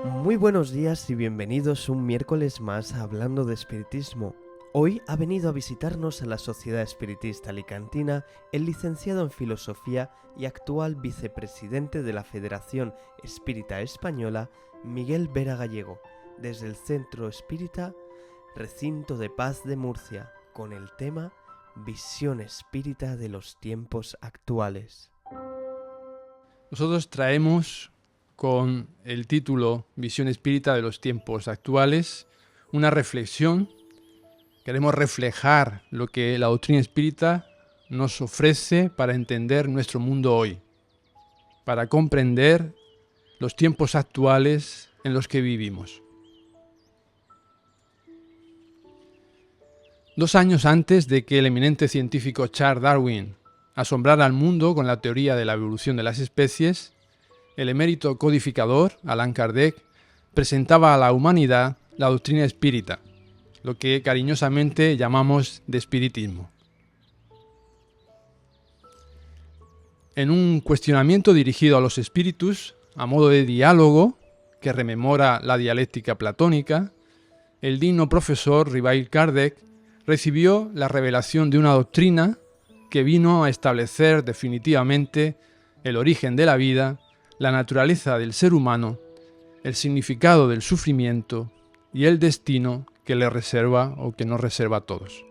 Muy buenos días y bienvenidos un miércoles más a Hablando de Espiritismo. Hoy ha venido a visitarnos a la Sociedad Espiritista Alicantina el licenciado en Filosofía y actual vicepresidente de la Federación Espírita Española, Miguel Vera Gallego, desde el Centro Espírita Recinto de Paz de Murcia, con el tema Visión Espírita de los tiempos actuales. Nosotros traemos con el título Visión Espírita de los tiempos actuales una reflexión. Queremos reflejar lo que la doctrina espírita nos ofrece para entender nuestro mundo hoy, para comprender los tiempos actuales en los que vivimos. 2 años antes de que el eminente científico Charles Darwin asombrara al mundo con la teoría de la evolución de las especies, el emérito codificador, Allan Kardec, presentaba a la humanidad la doctrina espírita, lo que cariñosamente llamamos de espiritismo. En un cuestionamiento dirigido a los espíritus, a modo de diálogo que rememora la dialéctica platónica, el digno profesor Rivail Kardec recibió la revelación de una doctrina que vino a establecer definitivamente el origen de la vida, la naturaleza del ser humano, el significado del sufrimiento y el destino que le reserva o que nos reserva a todos.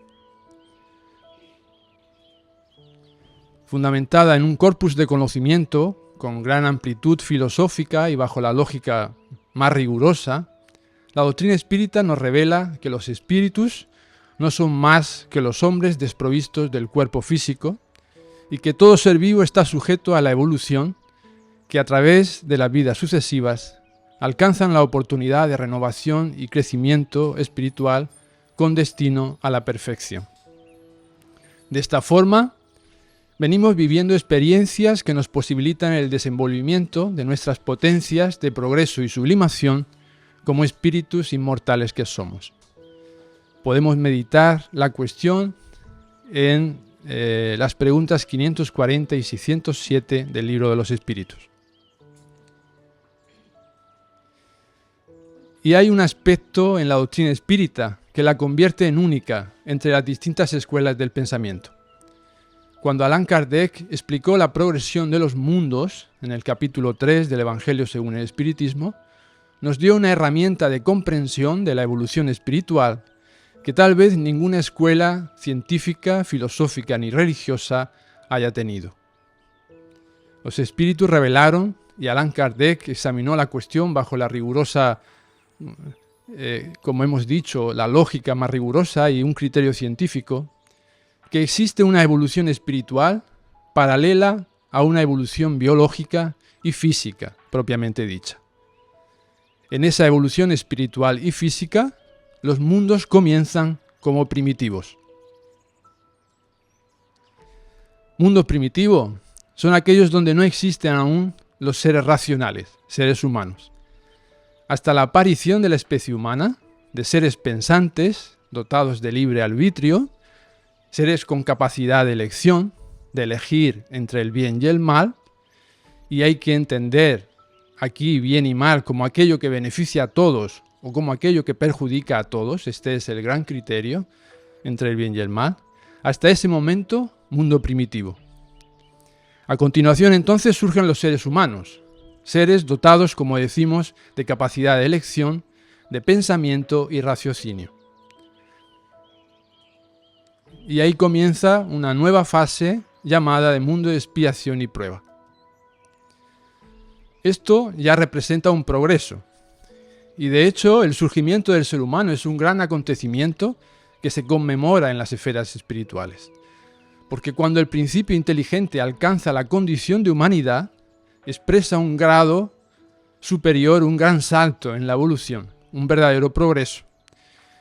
Fundamentada en un corpus de conocimiento con gran amplitud filosófica y bajo la lógica más rigurosa, la doctrina espírita nos revela que los espíritus no son más que los hombres desprovistos del cuerpo físico y que todo ser vivo está sujeto a la evolución, que a través de las vidas sucesivas alcanzan la oportunidad de renovación y crecimiento espiritual con destino a la perfección. De esta forma, venimos viviendo experiencias que nos posibilitan el desenvolvimiento de nuestras potencias de progreso y sublimación como espíritus inmortales que somos. Podemos meditar la cuestión en las preguntas 540 y 607 del Libro de los Espíritus. Y hay un aspecto en la doctrina espírita que la convierte en única entre las distintas escuelas del pensamiento. Cuando Allan Kardec explicó la progresión de los mundos en el capítulo 3 del Evangelio según el Espiritismo, nos dio una herramienta de comprensión de la evolución espiritual que tal vez ninguna escuela científica, filosófica ni religiosa haya tenido. Los espíritus revelaron, y Allan Kardec examinó la cuestión bajo la rigurosa, como hemos dicho, la lógica más rigurosa y un criterio científico, que existe una evolución espiritual paralela a una evolución biológica y física, propiamente dicha. En esa evolución espiritual y física, los mundos comienzan como primitivos. Mundo primitivo son aquellos donde no existen aún los seres racionales, seres humanos. Hasta la aparición de la especie humana, de seres pensantes, dotados de libre arbitrio, seres con capacidad de elección, de elegir entre el bien y el mal, y hay que entender aquí bien y mal como aquello que beneficia a todos o como aquello que perjudica a todos. Este es el gran criterio entre el bien y el mal. Hasta ese momento, mundo primitivo. A continuación, entonces, surgen los seres humanos, seres dotados, como decimos, de capacidad de elección, de pensamiento y raciocinio. Y ahí comienza una nueva fase llamada de mundo de expiación y prueba. Esto ya representa un progreso. Y de hecho, el surgimiento del ser humano es un gran acontecimiento que se conmemora en las esferas espirituales. Porque cuando el principio inteligente alcanza la condición de humanidad, expresa un grado superior, un gran salto en la evolución, un verdadero progreso.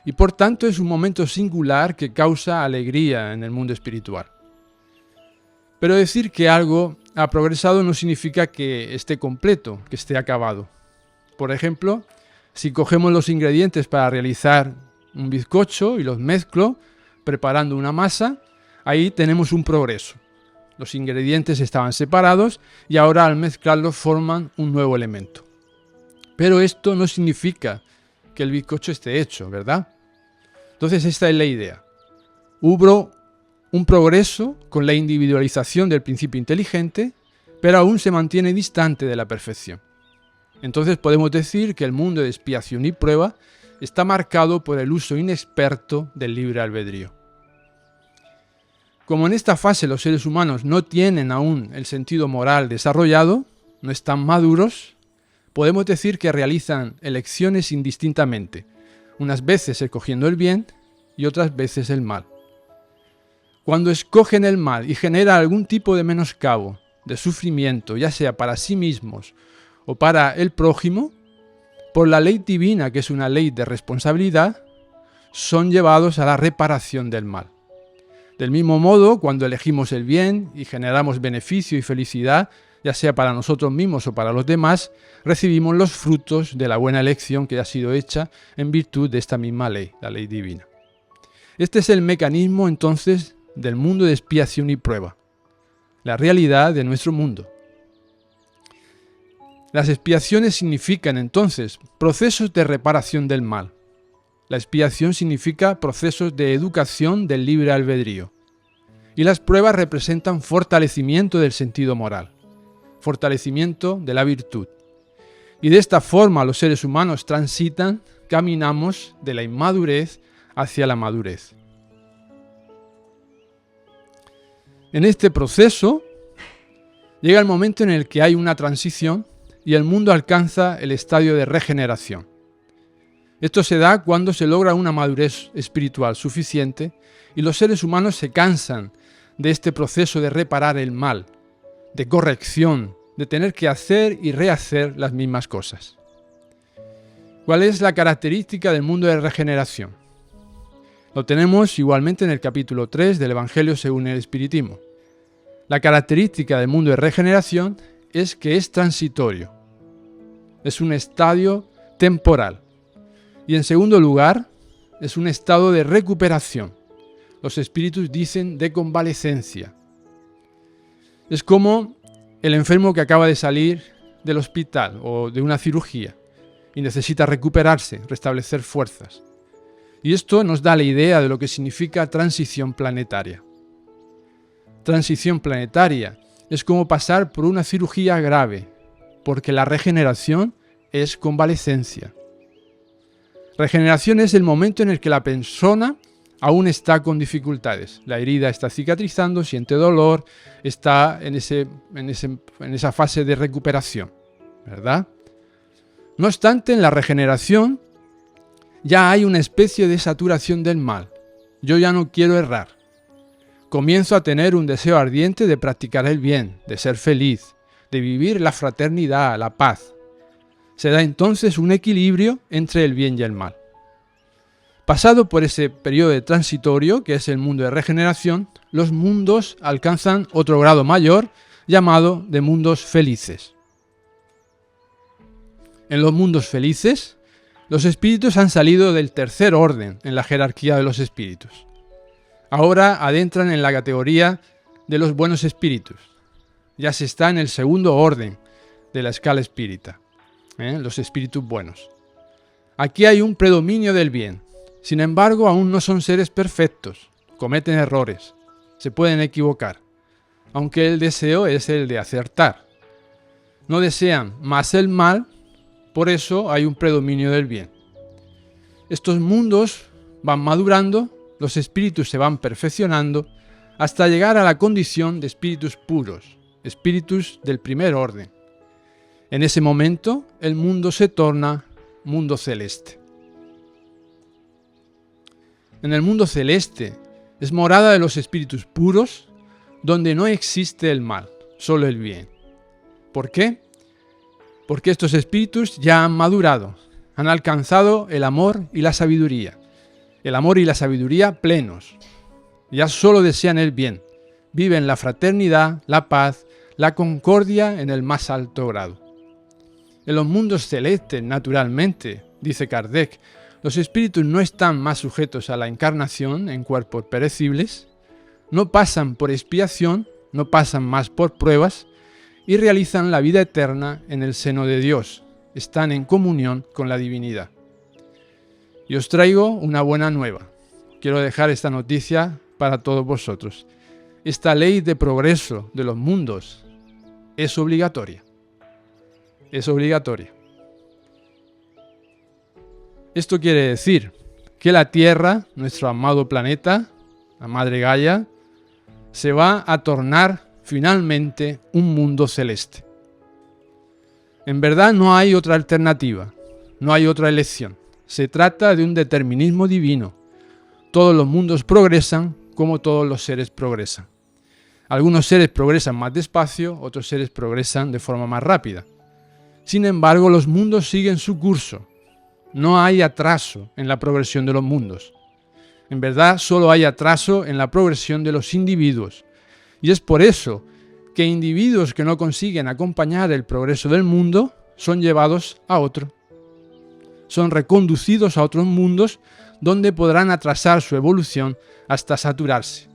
Y por tanto es un momento singular que causa alegría en el mundo espiritual. Pero decir que algo ha progresado no significa que esté completo, que esté acabado. Por ejemplo, si cogemos los ingredientes para realizar un bizcocho y los mezclo, preparando una masa, ahí tenemos un progreso. Los ingredientes estaban separados y ahora al mezclarlos forman un nuevo elemento. Pero esto no significa que el bizcocho esté hecho, ¿verdad? Entonces esta es la idea. Hubo un progreso con la individualización del principio inteligente, pero aún se mantiene distante de la perfección. Entonces podemos decir que el mundo de expiación y prueba está marcado por el uso inexperto del libre albedrío. Como en esta fase los seres humanos no tienen aún el sentido moral desarrollado, no están maduros, podemos decir que realizan elecciones indistintamente, unas veces escogiendo el bien y otras veces el mal. Cuando escogen el mal y genera algún tipo de menoscabo, de sufrimiento, ya sea para sí mismos o para el prójimo, por la ley divina, que es una ley de responsabilidad, son llevados a la reparación del mal. Del mismo modo, cuando elegimos el bien y generamos beneficio y felicidad, ya sea para nosotros mismos o para los demás, recibimos los frutos de la buena elección que ha sido hecha en virtud de esta misma ley, la ley divina. Este es el mecanismo entonces del mundo de expiación y prueba, la realidad de nuestro mundo. Las expiaciones significan entonces procesos de reparación del mal. La expiación significa procesos de educación del libre albedrío. Y las pruebas representan fortalecimiento del sentido moral, fortalecimiento de la virtud. Y de esta forma los seres humanos transitan, caminamos de la inmadurez hacia la madurez. En este proceso llega el momento en el que hay una transición y el mundo alcanza el estadio de regeneración. Esto se da cuando se logra una madurez espiritual suficiente y los seres humanos se cansan de este proceso de reparar el mal, de corrección, de tener que hacer y rehacer las mismas cosas. ¿Cuál es la característica del mundo de regeneración? Lo tenemos igualmente en el capítulo 3 del Evangelio según el Espiritismo. La característica del mundo de regeneración es que es transitorio. Es un estadio temporal. Y en segundo lugar, es un estado de recuperación. Los espíritus dicen de convalecencia. Es como el enfermo que acaba de salir del hospital o de una cirugía y necesita recuperarse, restablecer fuerzas. Y esto nos da la idea de lo que significa transición planetaria. Transición planetaria es como pasar por una cirugía grave, porque la regeneración es convalecencia. Regeneración es el momento en el que la persona aún está con dificultades. La herida está cicatrizando, siente dolor, está en esa fase de recuperación, ¿verdad? No obstante, en la regeneración ya hay una especie de saturación del mal. Yo ya no quiero errar. Comienzo a tener un deseo ardiente de practicar el bien, de ser feliz, de vivir la fraternidad, la paz. Se da entonces un equilibrio entre el bien y el mal. Pasado por ese periodo de transitorio, que es el mundo de regeneración, los mundos alcanzan otro grado mayor, llamado de mundos felices. En los mundos felices, los espíritus han salido del tercer orden en la jerarquía de los espíritus. Ahora adentran en la categoría de los buenos espíritus. Ya se está en el segundo orden de la escala espírita, los espíritus buenos. Aquí hay un predominio del bien. Sin embargo, aún no son seres perfectos, cometen errores, se pueden equivocar, aunque el deseo es el de acertar. No desean más el mal, por eso hay un predominio del bien. Estos mundos van madurando, los espíritus se van perfeccionando, hasta llegar a la condición de espíritus puros, espíritus del primer orden. En ese momento, el mundo se torna mundo celeste. En el mundo celeste es morada de los espíritus puros, donde no existe el mal, solo el bien. ¿Por qué? Porque estos espíritus ya han madurado, han alcanzado el amor y la sabiduría. El amor y la sabiduría plenos. Ya solo desean el bien, viven la fraternidad, la paz, la concordia en el más alto grado. En los mundos celestes, naturalmente, dice Kardec, los espíritus no están más sujetos a la encarnación en cuerpos perecibles, no pasan por expiación, no pasan más por pruebas y realizan la vida eterna en el seno de Dios, están en comunión con la divinidad. Y os traigo una buena nueva. Quiero dejar esta noticia para todos vosotros. Esta ley de progreso de los mundos es obligatoria. Es obligatoria. Esto quiere decir que la Tierra, nuestro amado planeta, la Madre Gaia, se va a tornar finalmente un mundo celeste. En verdad no hay otra alternativa, no hay otra elección. Se trata de un determinismo divino. Todos los mundos progresan como todos los seres progresan. Algunos seres progresan más despacio, otros seres progresan de forma más rápida. Sin embargo, los mundos siguen su curso. No hay atraso en la progresión de los mundos. En verdad, solo hay atraso en la progresión de los individuos. Y es por eso que individuos que no consiguen acompañar el progreso del mundo son llevados a otro. Son reconducidos a otros mundos donde podrán atrasar su evolución hasta saturarse,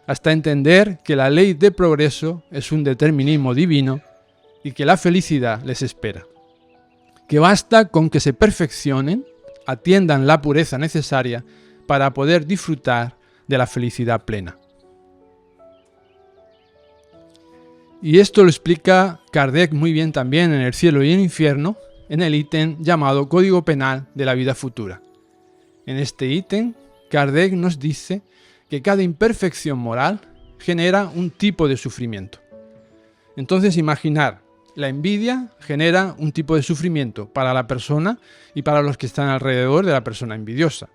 hasta entender que la ley de progreso es un determinismo divino y que la felicidad les espera. Que basta con que se perfeccionen, atiendan la pureza necesaria para poder disfrutar de la felicidad plena. Y esto lo explica Kardec muy bien también en El cielo y el infierno, en el ítem llamado Código Penal de la vida futura. En este ítem, Kardec nos dice que cada imperfección moral genera un tipo de sufrimiento. Entonces, imaginar, la envidia genera un tipo de sufrimiento para la persona y para los que están alrededor de la persona envidiosa.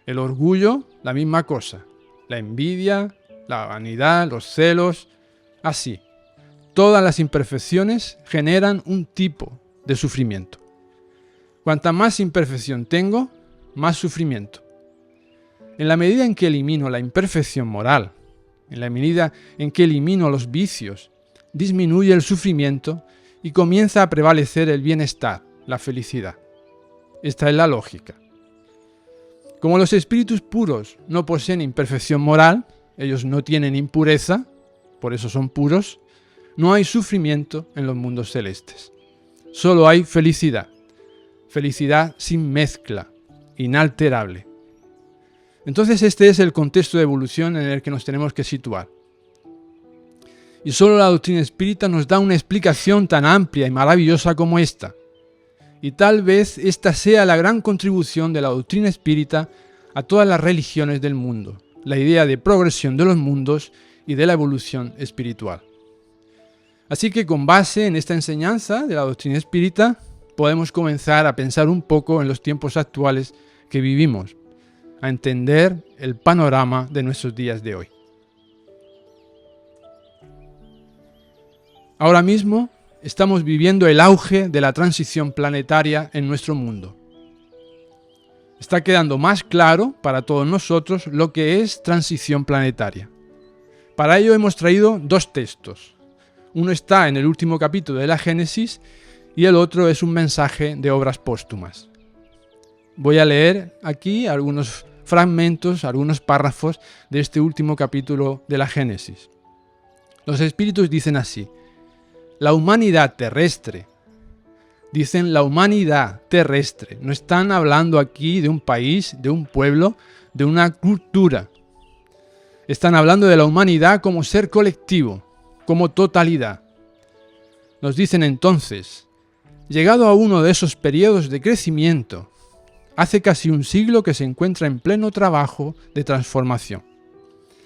El orgullo, la misma cosa. La envidia, la vanidad, los celos, así. Todas las imperfecciones generan un tipo de sufrimiento. Cuanta más imperfección tengo, más sufrimiento. En la medida en que elimino la imperfección moral, en la medida en que elimino los vicios, disminuye el sufrimiento y comienza a prevalecer el bienestar, la felicidad. Esta es la lógica. Como los espíritus puros no poseen imperfección moral, ellos no tienen impureza, por eso son puros, no hay sufrimiento en los mundos celestes. Solo hay felicidad. Felicidad sin mezcla, inalterable. Entonces este es el contexto de evolución en el que nos tenemos que situar. Y solo la doctrina espírita nos da una explicación tan amplia y maravillosa como esta. Y tal vez esta sea la gran contribución de la doctrina espírita a todas las religiones del mundo, la idea de progresión de los mundos y de la evolución espiritual. Así que con base en esta enseñanza de la doctrina espírita, podemos comenzar a pensar un poco en los tiempos actuales que vivimos, a entender el panorama de nuestros días de hoy. Ahora mismo estamos viviendo el auge de la transición planetaria en nuestro mundo. Está quedando más claro para todos nosotros lo que es transición planetaria. Para ello hemos traído dos textos. Uno está en el último capítulo de la Génesis y el otro es un mensaje de obras póstumas. Voy a leer aquí algunos fragmentos, algunos párrafos de este último capítulo de la Génesis. Los espíritus dicen así: la humanidad terrestre, dicen la humanidad terrestre, no están hablando aquí de un país, de un pueblo, de una cultura. Están hablando de la humanidad como ser colectivo, como totalidad. Nos dicen entonces: llegado a uno de esos periodos de crecimiento, hace casi un siglo que se encuentra en pleno trabajo de transformación.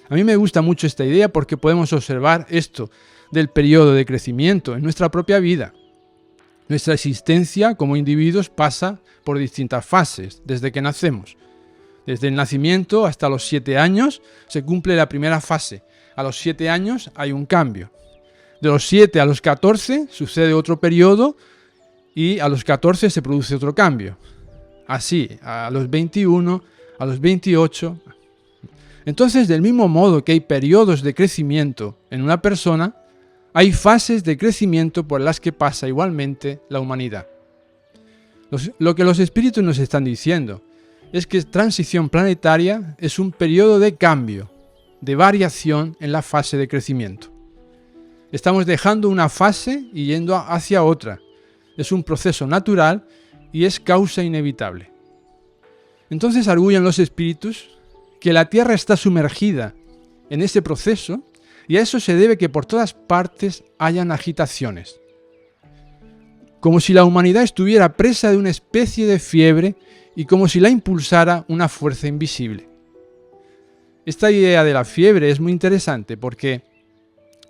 A mí me gusta mucho esta idea porque podemos observar esto del periodo de crecimiento en nuestra propia vida. Nuestra existencia como individuos pasa por distintas fases desde que nacemos. Desde el nacimiento hasta los 7 años se cumple la primera fase. A los 7 años hay un cambio. De los 7 a los 14 sucede otro periodo y a los 14 se produce otro cambio. Así, a los 21, a los 28. Entonces, del mismo modo que hay periodos de crecimiento en una persona, hay fases de crecimiento por las que pasa igualmente la humanidad. Lo que los espíritus nos están diciendo es que transición planetaria es un periodo de cambio, de variación en la fase de crecimiento. Estamos dejando una fase y yendo hacia otra. es un proceso natural y es causa inevitable. Entonces arguyen los espíritus que la Tierra está sumergida en ese proceso y a eso se debe que por todas partes hayan agitaciones. Como si la humanidad estuviera presa de una especie de fiebre y como si la impulsara una fuerza invisible. Esta idea de la fiebre es muy interesante porque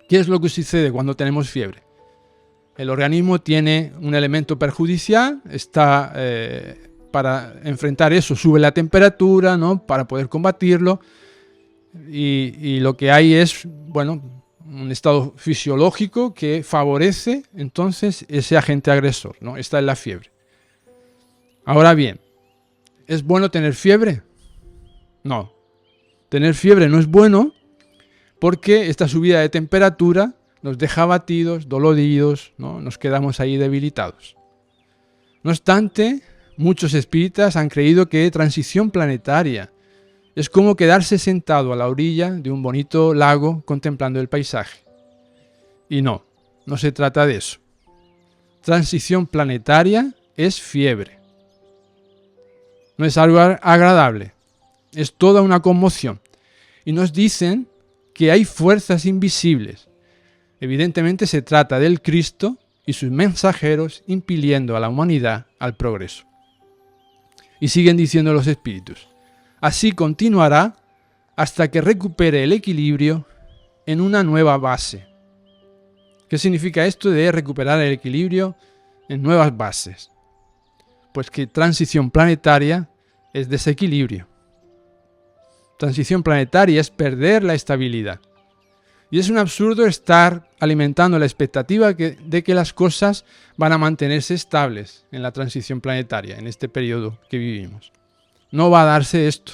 ¿qué es lo que sucede cuando tenemos fiebre? El organismo tiene un elemento perjudicial, para enfrentar eso sube la temperatura, ¿no? Para poder combatirlo y lo que hay es, un estado fisiológico que favorece entonces ese agente agresor, ¿no? Esta es la fiebre. Ahora bien, ¿es bueno tener fiebre? No. Tener fiebre no es bueno porque esta subida de temperatura nos deja abatidos, doloridos, ¿no? Nos quedamos ahí debilitados. No obstante, muchos espíritas han creído que transición planetaria es como quedarse sentado a la orilla de un bonito lago contemplando el paisaje. Y no se trata de eso. Transición planetaria es fiebre. No es algo agradable, es toda una conmoción. Y nos dicen que hay fuerzas invisibles. Evidentemente se trata del Cristo y sus mensajeros impidiendo a la humanidad al progreso. Y siguen diciendo los espíritus. Así continuará hasta que recupere el equilibrio en una nueva base. ¿Qué significa esto de recuperar el equilibrio en nuevas bases? Pues que transición planetaria es desequilibrio. Transición planetaria es perder la estabilidad. Y es un absurdo estar alimentando la expectativa de que las cosas van a mantenerse estables en la transición planetaria, en este periodo que vivimos. No va a darse esto.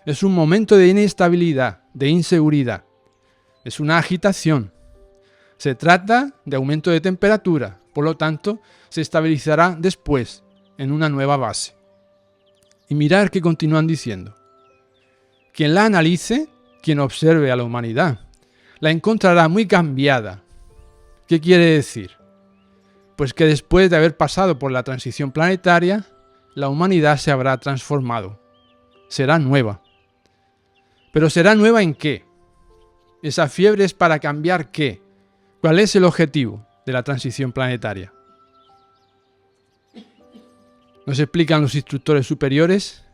Es un momento de inestabilidad, de inseguridad. Es una agitación. Se trata de aumento de temperatura, por lo tanto, se estabilizará después en una nueva base. Y mirar qué continúan diciendo. Quien la analice, quien observe a la humanidad, la encontrará muy cambiada. ¿Qué quiere decir? Pues que después de haber pasado por la transición planetaria, la humanidad se habrá transformado. Será nueva. ¿Pero será nueva en qué? ¿Esa fiebre es para cambiar qué? ¿Cuál es el objetivo de la transición planetaria? Nos explican los instructores superiores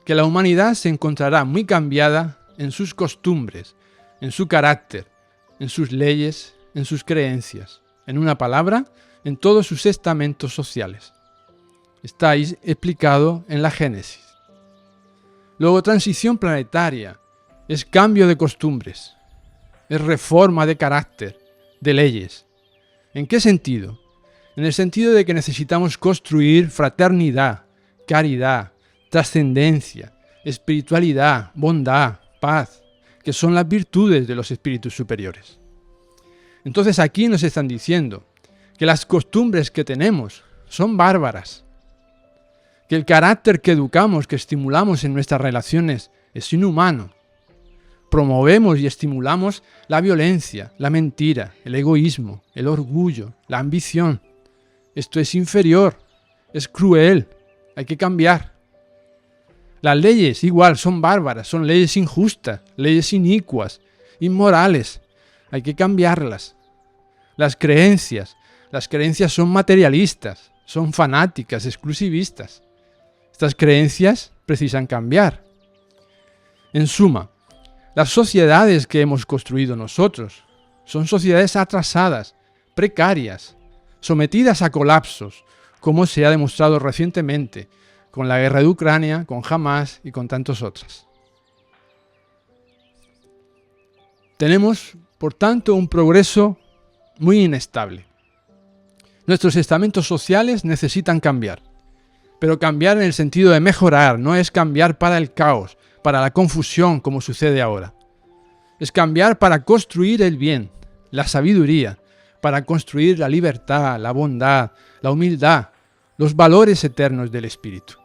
que la humanidad se encontrará muy cambiada en sus costumbres, en su carácter, en sus leyes, en sus creencias, en una palabra, en todos sus estamentos sociales. Está ahí explicado en la Génesis. Luego, transición planetaria es cambio de costumbres, es reforma de carácter, de leyes. ¿En qué sentido? En el sentido de que necesitamos construir fraternidad, caridad, trascendencia, espiritualidad, bondad, paz, que son las virtudes de los espíritus superiores. Entonces aquí nos están diciendo que las costumbres que tenemos son bárbaras, que el carácter que educamos, que estimulamos en nuestras relaciones es inhumano. Promovemos y estimulamos la violencia, la mentira, el egoísmo, el orgullo, la ambición. Esto es inferior, es cruel, hay que cambiar. Las leyes igual son bárbaras, son leyes injustas, leyes inicuas, inmorales, hay que cambiarlas. Las creencias son materialistas, son fanáticas, exclusivistas. Estas creencias precisan cambiar. En suma, las sociedades que hemos construido nosotros son sociedades atrasadas, precarias, sometidas a colapsos, como se ha demostrado recientemente con la guerra de Ucrania, con Hamas y con tantos otros. Tenemos, por tanto, un progreso muy inestable. Nuestros estamentos sociales necesitan cambiar, pero cambiar en el sentido de mejorar, no es cambiar para el caos, para la confusión como sucede ahora. Es cambiar para construir el bien, la sabiduría, para construir la libertad, la bondad, la humildad, los valores eternos del espíritu.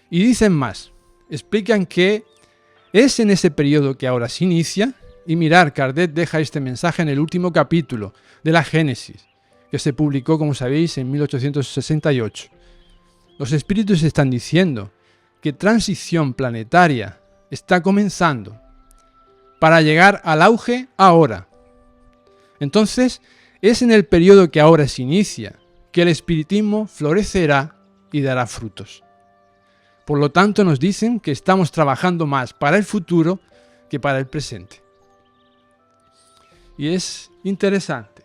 Y dicen más, explican que es en ese periodo que ahora se inicia, y mirar, Kardec deja este mensaje en el último capítulo de la Génesis, que se publicó, como sabéis, en 1868. Los espíritus están diciendo que transición planetaria está comenzando para llegar al auge ahora. Entonces, es en el periodo que ahora se inicia que el espiritismo florecerá y dará frutos. Por lo tanto, nos dicen que estamos trabajando más para el futuro que para el presente. Y es interesante.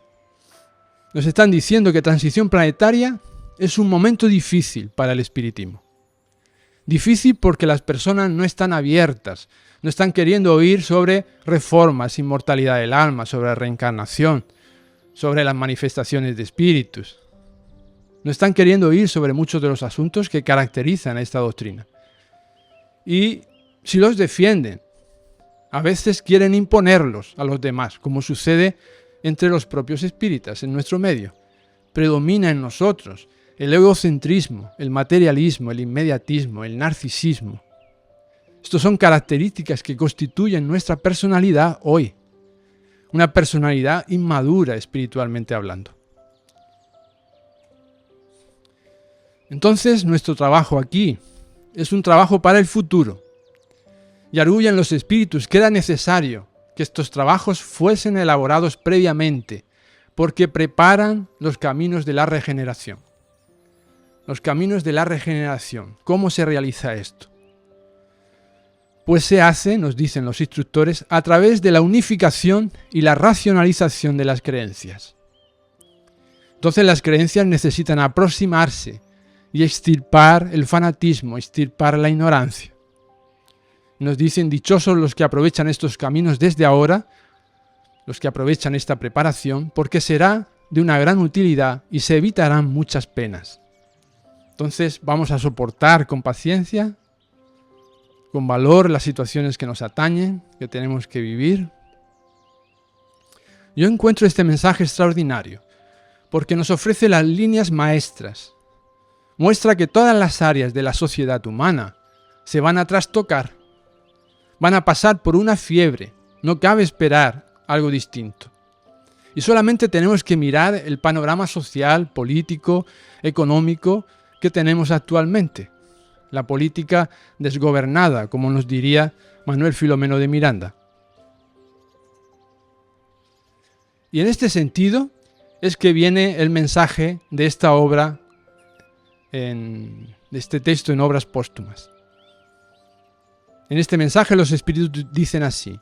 Nos están diciendo que transición planetaria es un momento difícil para el espiritismo. Difícil porque las personas no están abiertas, no están queriendo oír sobre reformas, inmortalidad del alma, sobre la reencarnación, sobre las manifestaciones de espíritus. No están queriendo oír sobre muchos de los asuntos que caracterizan a esta doctrina. Y si los defienden, a veces quieren imponerlos a los demás, como sucede entre los propios espíritas en nuestro medio. Predomina en nosotros el egocentrismo, el materialismo, el inmediatismo, el narcisismo. Estos son características que constituyen nuestra personalidad hoy. Una personalidad inmadura espiritualmente hablando. Entonces, nuestro trabajo aquí es un trabajo para el futuro. Y arguyen los espíritus que era necesario que estos trabajos fuesen elaborados previamente, porque preparan los caminos de la regeneración. Los caminos de la regeneración. ¿Cómo se realiza esto? Pues se hace, nos dicen los instructores, a través de la unificación y la racionalización de las creencias. Entonces las creencias necesitan aproximarse y extirpar el fanatismo, extirpar la ignorancia. Nos dicen dichosos los que aprovechan estos caminos desde ahora, los que aprovechan esta preparación, porque será de una gran utilidad y se evitarán muchas penas. Entonces vamos a soportar con paciencia, con valor las situaciones que nos atañen, que tenemos que vivir. Yo encuentro este mensaje extraordinario, porque nos ofrece las líneas maestras. Muestra que todas las áreas de la sociedad humana se van a trastocar, van a pasar por una fiebre, no cabe esperar algo distinto. Y solamente tenemos que mirar el panorama social, político, económico que tenemos actualmente. La política desgobernada, como nos diría Manuel Filomeno de Miranda. Y en este sentido es que viene el mensaje de esta obra, de este texto en Obras Póstumas. En este mensaje los espíritus dicen así.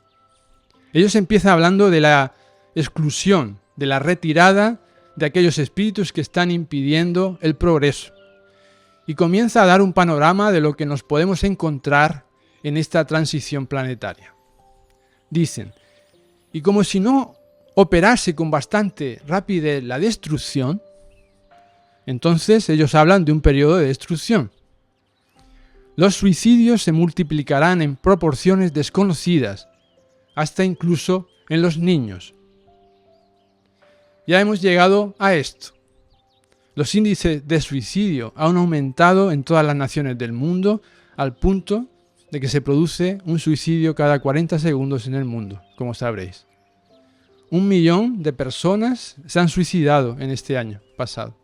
Ellos empiezan hablando de la exclusión, de la retirada de aquellos espíritus que están impidiendo el progreso. Y comienza a dar un panorama de lo que nos podemos encontrar en esta transición planetaria. Dicen, y como si no operase con bastante rapidez la destrucción, entonces ellos hablan de un periodo de destrucción. Los suicidios se multiplicarán en proporciones desconocidas, hasta incluso en los niños. Ya hemos llegado a esto. Los índices de suicidio han aumentado en todas las naciones del mundo al punto de que se produce un suicidio cada 40 segundos en el mundo, como sabréis. 1 millón de personas se han suicidado en este año pasado.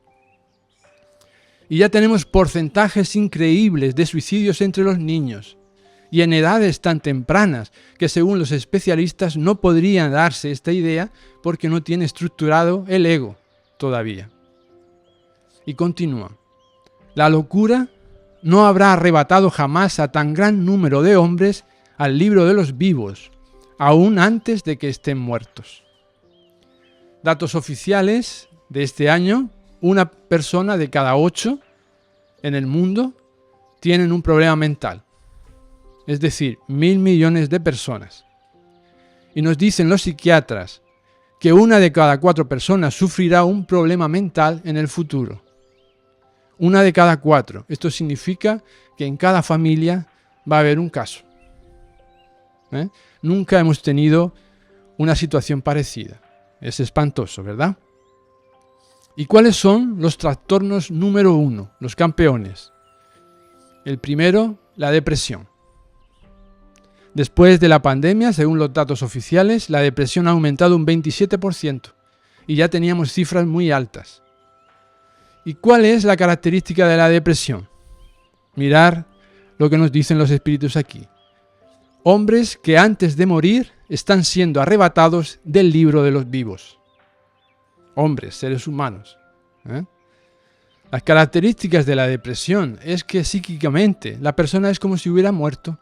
Y ya tenemos porcentajes increíbles de suicidios entre los niños y en edades tan tempranas que según los especialistas no podrían darse esta idea porque no tiene estructurado el ego todavía. Y continúa. La locura no habrá arrebatado jamás a tan gran número de hombres al libro de los vivos, aún antes de que estén muertos. Datos oficiales de este año, una persona de cada 8 en el mundo tienen un problema mental. Es decir, 1.000 millones de personas. Y nos dicen los psiquiatras que 1 de cada 4 personas sufrirá un problema mental en el futuro. 1 de cada 4. Esto significa que en cada familia va a haber un caso. Nunca hemos tenido una situación parecida. Es espantoso, ¿verdad? ¿Y cuáles son los trastornos número 1, los campeones? El primero, la depresión. Después de la pandemia, según los datos oficiales, la depresión ha aumentado un 27%. y ya teníamos cifras muy altas. ¿Y cuál es la característica de la depresión? Mirar lo que nos dicen los espíritus aquí. Hombres que antes de morir están siendo arrebatados del libro de los vivos. Hombres, seres humanos. Las características de la depresión es que psíquicamente la persona es como si hubiera muerto.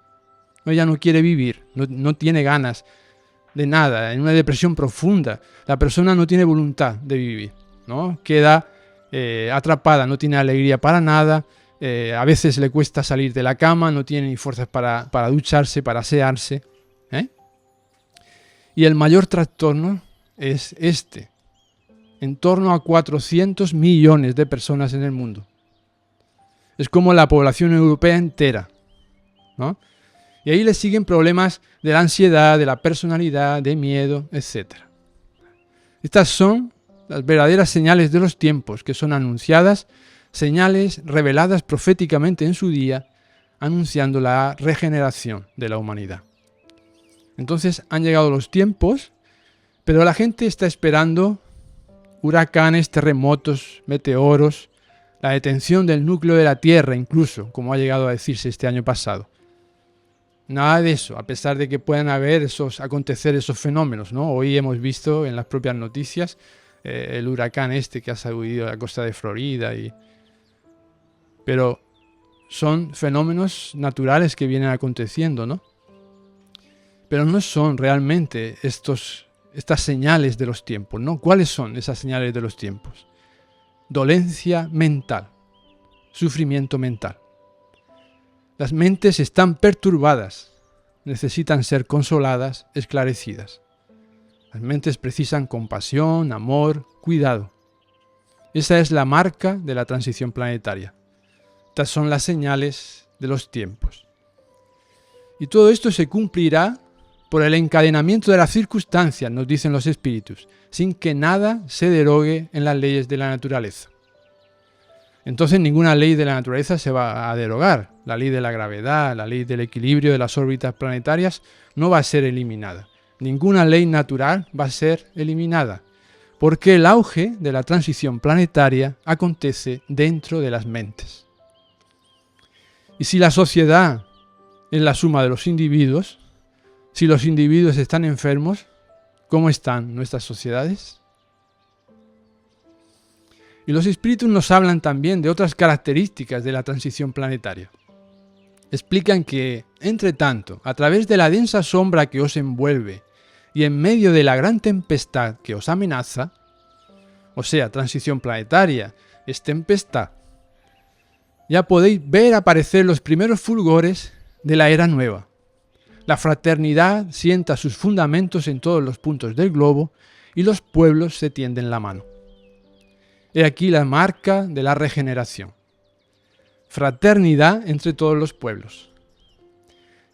Ella no quiere vivir, no tiene ganas de nada, en una depresión profunda. La persona no tiene voluntad de vivir, ¿no? Queda atrapada, no tiene alegría para nada, a veces le cuesta salir de la cama, no tiene ni fuerzas para ducharse, para asearse. Y el mayor trastorno es este. En torno a 400 millones de personas en el mundo. Es como la población europea entera, ¿no? Y ahí le siguen problemas de la ansiedad, de la personalidad, de miedo, etc. Estas son las verdaderas señales de los tiempos que son anunciadas, señales reveladas proféticamente en su día, anunciando la regeneración de la humanidad. Entonces han llegado los tiempos, pero la gente está esperando huracanes, terremotos, meteoros, la detención del núcleo de la Tierra incluso, como ha llegado a decirse este año pasado. Nada de eso, a pesar de que puedan acontecer esos fenómenos, ¿no? Hoy hemos visto en las propias noticias el huracán que ha sacudido la costa de Florida. Pero son fenómenos naturales que vienen aconteciendo, ¿no? Pero no son realmente estas señales de los tiempos, ¿no? ¿Cuáles son esas señales de los tiempos? Dolencia mental, sufrimiento mental. Las mentes están perturbadas, necesitan ser consoladas, esclarecidas. Las mentes precisan compasión, amor, cuidado. Esa es la marca de la transición planetaria. Estas son las señales de los tiempos. Y todo esto se cumplirá por el encadenamiento de las circunstancias, nos dicen los espíritus, sin que nada se derogue en las leyes de la naturaleza. Entonces ninguna ley de la naturaleza se va a derogar. La ley de la gravedad, la ley del equilibrio de las órbitas planetarias no va a ser eliminada. Ninguna ley natural va a ser eliminada, porque el auge de la transición planetaria acontece dentro de las mentes. Y si la sociedad es la suma de los individuos, si los individuos están enfermos, ¿cómo están nuestras sociedades? Y los espíritus nos hablan también de otras características de la transición planetaria. Explican que, entre tanto, a través de la densa sombra que os envuelve y en medio de la gran tempestad que os amenaza, o sea, transición planetaria, es tempestad, ya podéis ver aparecer los primeros fulgores de la era nueva. La fraternidad sienta sus fundamentos en todos los puntos del globo y los pueblos se tienden la mano. He aquí la marca de la regeneración. Fraternidad entre todos los pueblos.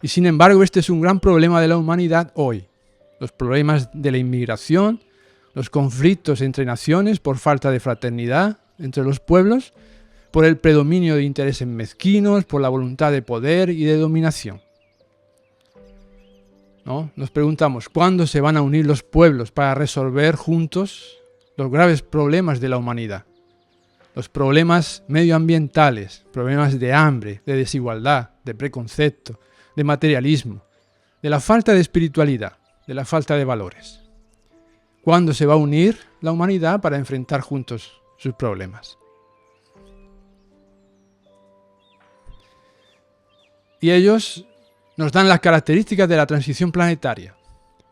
Y sin embargo, este es un gran problema de la humanidad hoy. Los problemas de la inmigración, los conflictos entre naciones por falta de fraternidad entre los pueblos, por el predominio de intereses mezquinos, por la voluntad de poder y de dominación. ¿No? Nos preguntamos, ¿cuándo se van a unir los pueblos para resolver juntos los graves problemas de la humanidad? Los problemas medioambientales, problemas de hambre, de desigualdad, de preconcepto, de materialismo, de la falta de espiritualidad, de la falta de valores. ¿Cuándo se va a unir la humanidad para enfrentar juntos sus problemas? Y ellos nos dan las características de la transición planetaria,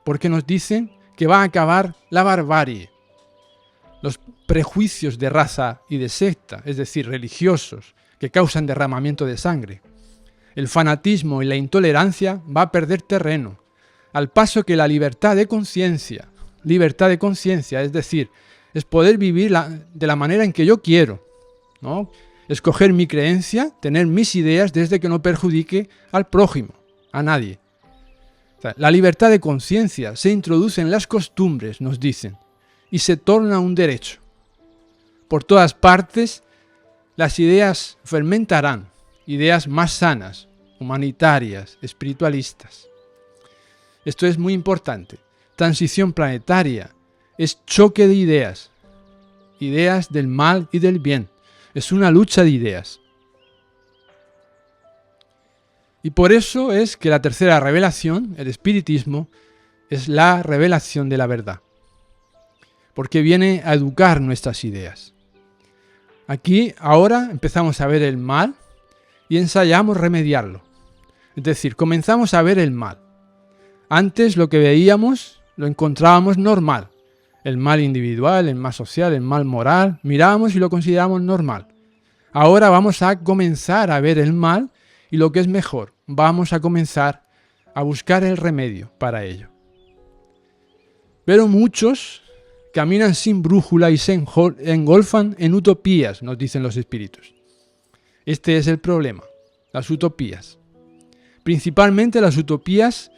porque nos dicen que va a acabar la barbarie, los prejuicios de raza y de secta, es decir, religiosos, que causan derramamiento de sangre. El fanatismo y la intolerancia va a perder terreno, al paso que la libertad de conciencia, es decir, es poder vivir de la manera en que yo quiero, ¿no? Escoger mi creencia, tener mis ideas desde que no perjudique al prójimo, a nadie. O sea, la libertad de conciencia se introduce en las costumbres, nos dicen, y se torna un derecho. Por todas partes, las ideas fermentarán, ideas más sanas, humanitarias, espiritualistas. Esto es muy importante. Transición planetaria es choque de ideas, ideas del mal y del bien. Es una lucha de ideas. Y por eso es que la tercera revelación, el espiritismo, es la revelación de la verdad. Porque viene a educar nuestras ideas. Aquí, ahora, empezamos a ver el mal y ensayamos remediarlo. Es decir, comenzamos a ver el mal. Antes lo que veíamos lo encontrábamos normal. El mal individual, el mal social, el mal moral, mirábamos y lo considerábamos normal. Ahora vamos a comenzar a ver el mal y lo que es mejor, vamos a comenzar a buscar el remedio para ello. Pero muchos caminan sin brújula y se engolfan en utopías, nos dicen los espíritus. Este es el problema, las utopías. Principalmente las utopías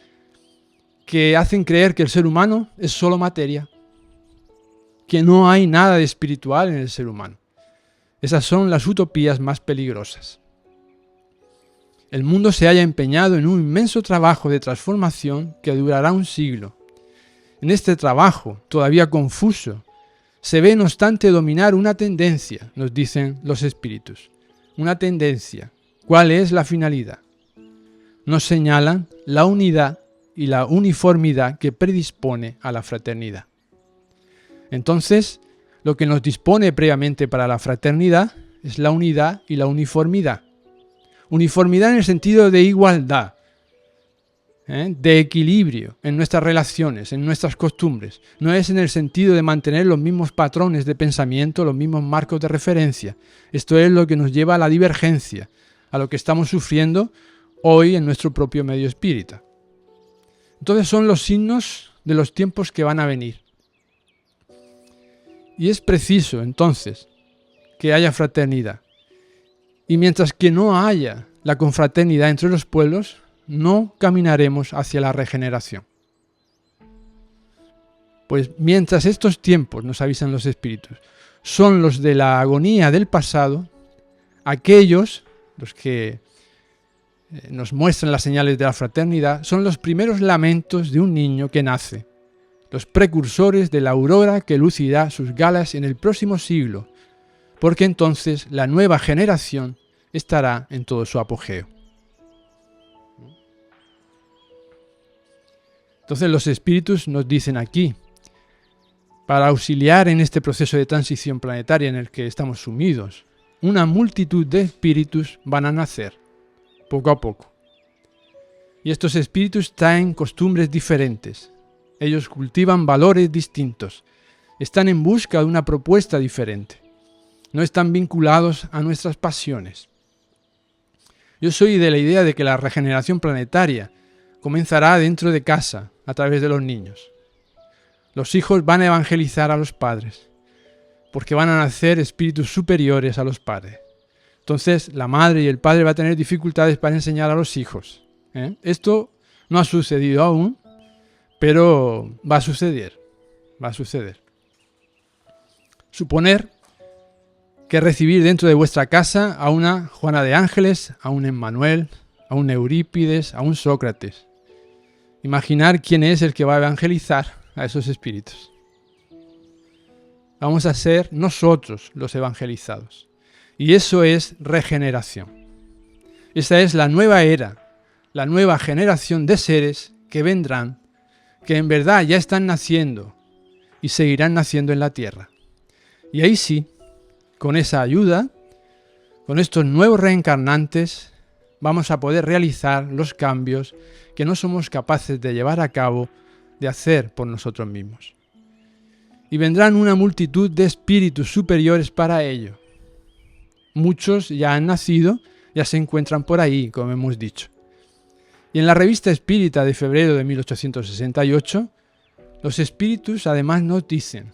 que hacen creer que el ser humano es solo materia, que no hay nada de espiritual en el ser humano. Esas son las utopías más peligrosas. El mundo se halla empeñado en un inmenso trabajo de transformación que durará un siglo. En este trabajo, todavía confuso, se ve no obstante dominar una tendencia, nos dicen los espíritus. Una tendencia. ¿Cuál es la finalidad? Nos señalan la unidad y la uniformidad que predispone a la fraternidad. Entonces, lo que nos dispone previamente para la fraternidad es la unidad y la uniformidad. Uniformidad en el sentido de igualdad, de equilibrio en nuestras relaciones, en nuestras costumbres. No es en el sentido de mantener los mismos patrones de pensamiento, los mismos marcos de referencia. Esto es lo que nos lleva a la divergencia, a lo que estamos sufriendo hoy en nuestro propio medio espírita. Entonces son los signos de los tiempos que van a venir. Y es preciso, entonces, que haya fraternidad. Y mientras que no haya la confraternidad entre los pueblos, no caminaremos hacia la regeneración. Pues mientras estos tiempos, nos avisan los espíritus, son los de la agonía del pasado, aquellos, los que nos muestran las señales de la fraternidad, son los primeros lamentos de un niño que nace, los precursores de la aurora que lucirá sus galas en el próximo siglo, porque entonces la nueva generación estará en todo su apogeo. Entonces los espíritus nos dicen aquí, para auxiliar en este proceso de transición planetaria en el que estamos sumidos, una multitud de espíritus van a nacer, poco a poco. Y estos espíritus traen costumbres diferentes. Ellos cultivan valores distintos. Están en busca de una propuesta diferente. No están vinculados a nuestras pasiones. Yo soy de la idea de que la regeneración planetaria comenzará dentro de casa, a través de los niños. Los hijos van a evangelizar a los padres, porque van a nacer espíritus superiores a los padres. Entonces, la madre y el padre van a tener dificultades para enseñar a los hijos. Esto no ha sucedido aún, pero va a suceder. Va a suceder. Suponer que recibir dentro de vuestra casa a una Juana de Ángeles, a un Emmanuel, a un Eurípides, a un Sócrates. Imaginar quién es el que va a evangelizar a esos espíritus. Vamos a ser nosotros los evangelizados. Y eso es regeneración. Esa es la nueva era, la nueva generación de seres que vendrán, que en verdad ya están naciendo y seguirán naciendo en la tierra. Y ahí sí, con esa ayuda, con estos nuevos reencarnantes, vamos a poder realizar los cambios que no somos capaces de llevar a cabo, de hacer por nosotros mismos. Y vendrán una multitud de espíritus superiores para ello. Muchos ya han nacido, ya se encuentran por ahí, como hemos dicho. Y en la revista espírita de febrero de 1868, los espíritus además nos dicen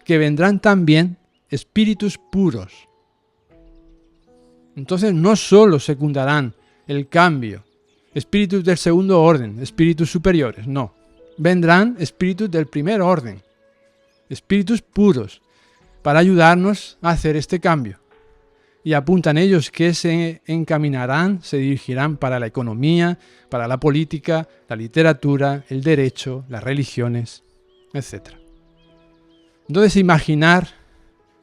que vendrán también espíritus puros. Entonces no solo secundarán el cambio, espíritus del segundo orden, espíritus superiores, no. Vendrán espíritus del primer orden, espíritus puros, para ayudarnos a hacer este cambio. Y apuntan ellos que se encaminarán, se dirigirán para la economía, para la política, la literatura, el derecho, las religiones, etc. Entonces imaginar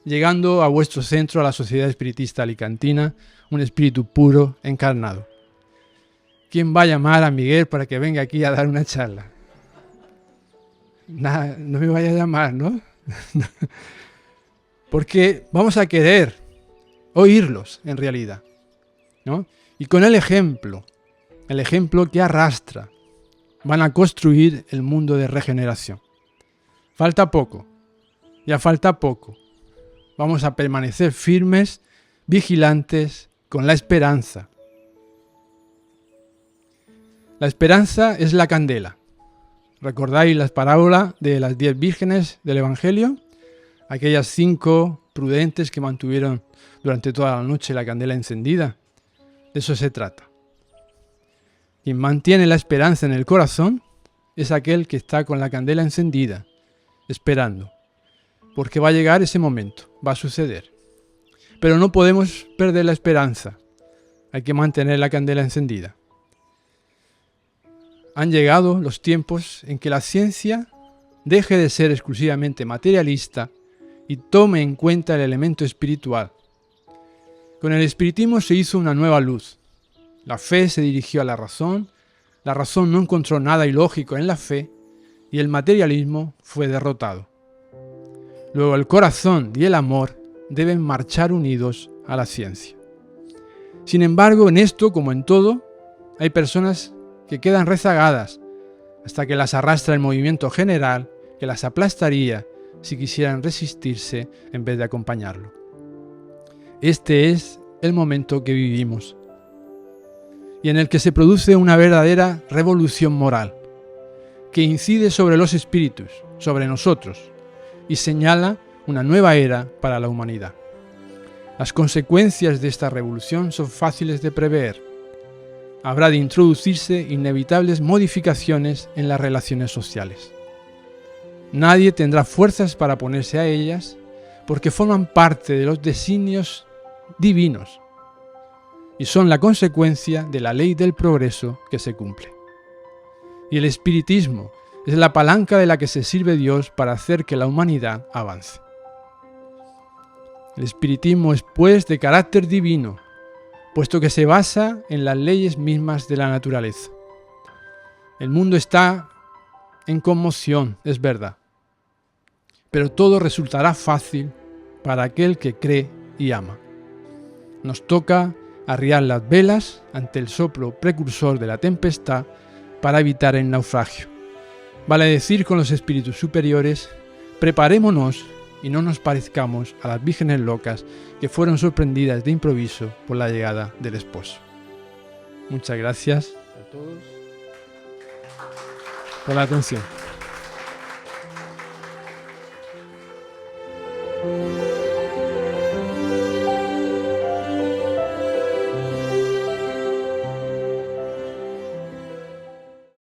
llegando a vuestro centro, a la Sociedad Espiritista Alicantina, un espíritu puro encarnado. ¿Quién va a llamar a Miguel para que venga aquí a dar una charla? Nada, no me vaya a llamar, ¿no? Porque vamos a querer oírlos en realidad, ¿no? Y con el ejemplo que arrastra, van a construir el mundo de regeneración. Falta poco, ya falta poco. Vamos a permanecer firmes, vigilantes, con la esperanza. La esperanza es la candela. ¿Recordáis las parábolas de las 10 vírgenes del Evangelio? Aquellas 5 prudentes que mantuvieron durante toda la noche la candela encendida. De eso se trata. Quien mantiene la esperanza en el corazón es aquel que está con la candela encendida, esperando. Porque va a llegar ese momento, va a suceder. Pero no podemos perder la esperanza. Hay que mantener la candela encendida. Han llegado los tiempos en que la ciencia deje de ser exclusivamente materialista y tome en cuenta el elemento espiritual. Con el espiritismo se hizo una nueva luz. La fe se dirigió a la razón no encontró nada ilógico en la fe y el materialismo fue derrotado. Luego el corazón y el amor deben marchar unidos a la ciencia. Sin embargo, en esto, como en todo, hay personas que quedan rezagadas hasta que las arrastra el movimiento general que las aplastaría si quisieran resistirse en vez de acompañarlo. Este es el momento que vivimos y en el que se produce una verdadera revolución moral que incide sobre los espíritus, sobre nosotros y señala una nueva era para la humanidad. Las consecuencias de esta revolución son fáciles de prever. Habrá de introducirse inevitables modificaciones en las relaciones sociales. Nadie tendrá fuerzas para oponerse a ellas porque forman parte de los designios divinos y son la consecuencia de la ley del progreso que se cumple. Y el espiritismo es la palanca de la que se sirve Dios para hacer que la humanidad avance. El espiritismo es pues de carácter divino, puesto que se basa en las leyes mismas de la naturaleza. El mundo está en conmoción, es verdad, pero todo resultará fácil para aquel que cree y ama. Nos toca arriar las velas ante el soplo precursor de la tempestad para evitar el naufragio. Vale decir con los espíritus superiores, preparémonos y no nos parezcamos a las vírgenes locas que fueron sorprendidas de improviso por la llegada del esposo. Muchas gracias a todos por la atención.